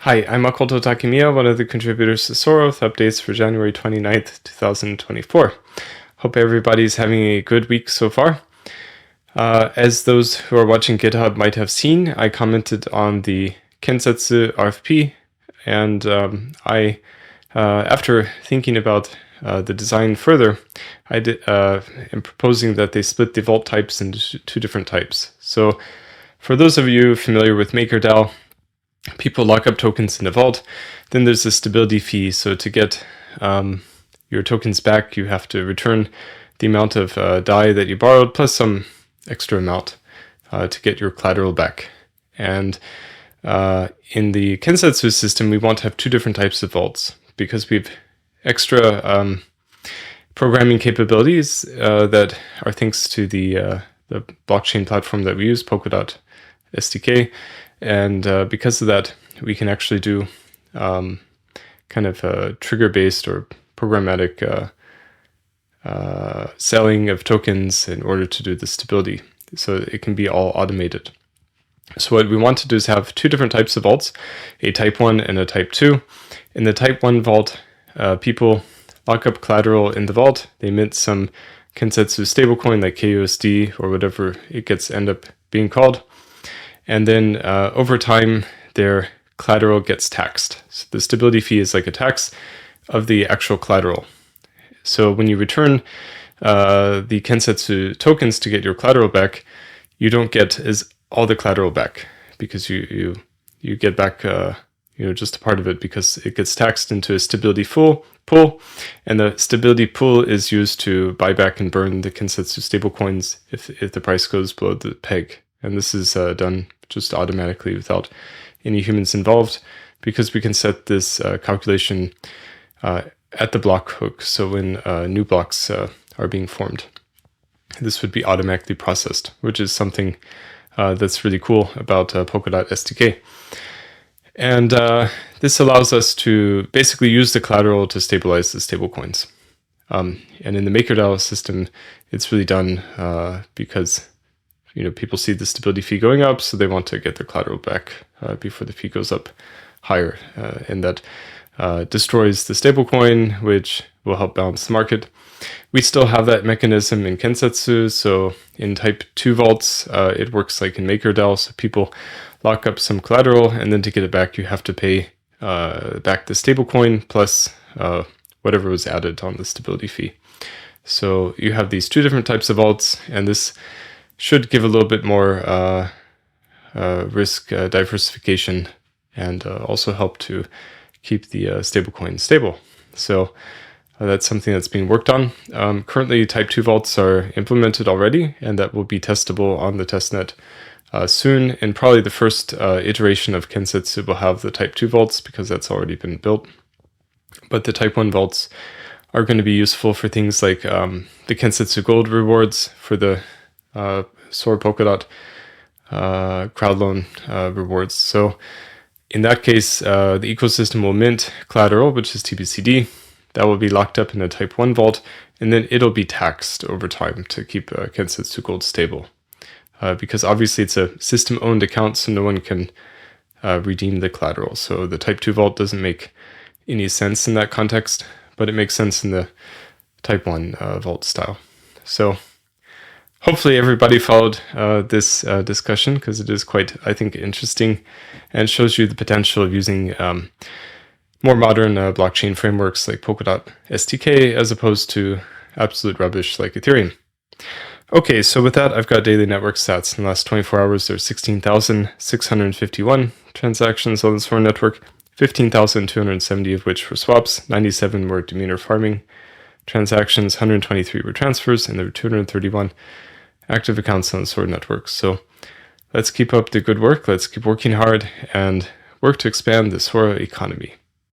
Hi, I'm Makoto Takemiya, one of the contributors to SORA with updates for January 29th, 2024. Hope everybody's having a good week so far. As those who are watching GitHub might have seen, I commented on the Kensetsu RFP, and after thinking about the design further, I am proposing that they split the vault types into two different types. So for those of you familiar with MakerDAO, people lock up tokens in the vault. Then there's a stability fee. So to get your tokens back, you have to return the amount of DAI that you borrowed plus some extra amount to get your collateral back. And in the Kensetsu system, we want to have two different types of vaults because we have extra programming capabilities that are thanks to the blockchain platform that we use, Polkadot SDK. And because of that, we can actually do kind of trigger-based or programmatic selling of tokens in order to do the stability. So it can be all automated. So what we want to do is have two different types of vaults, a type 1 and a type 2. In the type 1 vault, people lock up collateral in the vault. They mint some Kensetsu stablecoin like KUSD or whatever it end up being called. And then over time, their collateral gets taxed. So the stability fee is like a tax of the actual collateral. So when you return the Kensetsu tokens to get your collateral back, you don't get all the collateral back because you get back just a part of it because it gets taxed into a stability pool, and the stability pool is used to buy back and burn the Kensetsu stablecoins if the price goes below the peg. And this is done just automatically without any humans involved because we can set this calculation at the block hook. So when new blocks are being formed, this would be automatically processed, which is something that's really cool about Polkadot SDK. And this allows us to basically use the collateral to stabilize the stablecoins. And in the MakerDAO system, it's really done because people see the stability fee going up, so they want to get their collateral back before the fee goes up higher. And that destroys the stablecoin, which will help balance the market. We still have that mechanism in Kensetsu. So in type 2 vaults, it works like in MakerDAO. So people lock up some collateral, and then to get it back, you have to pay back the stablecoin plus whatever was added on the stability fee. So you have these two different types of vaults, and this should give a little bit more risk diversification and also help to keep the stablecoin stable. So that's something that's being worked on. Currently, type 2 vaults are implemented already, and that will be testable on the testnet soon. And probably the first iteration of Kensetsu will have the type 2 vaults because that's already been built. But the type 1 vaults are going to be useful for things like the Kensetsu Gold rewards for the SORA Polkadot crowd loan rewards. So in that case, the ecosystem will mint collateral, which is TBCD. That will be locked up in a type 1 vault, and then it'll be taxed over time to keep Kensetsu Gold stable. Because obviously it's a system-owned account, so no one can redeem the collateral. So the type 2 vault doesn't make any sense in that context, but it makes sense in the type 1 vault style. So hopefully everybody followed this discussion because it is quite, I think, interesting and shows you the potential of using more modern blockchain frameworks like Polkadot SDK as opposed to absolute rubbish like Ethereum. Okay, so with that, I've got daily network stats. In the last 24 hours, there's 16,651 transactions on the SORA network, 15,270 of which were swaps, 97 were demeanor farming transactions, 123 were transfers, and there were 231 active accounts on the SORA network. So let's keep up the good work. Let's keep working hard and work to expand the SORA economy.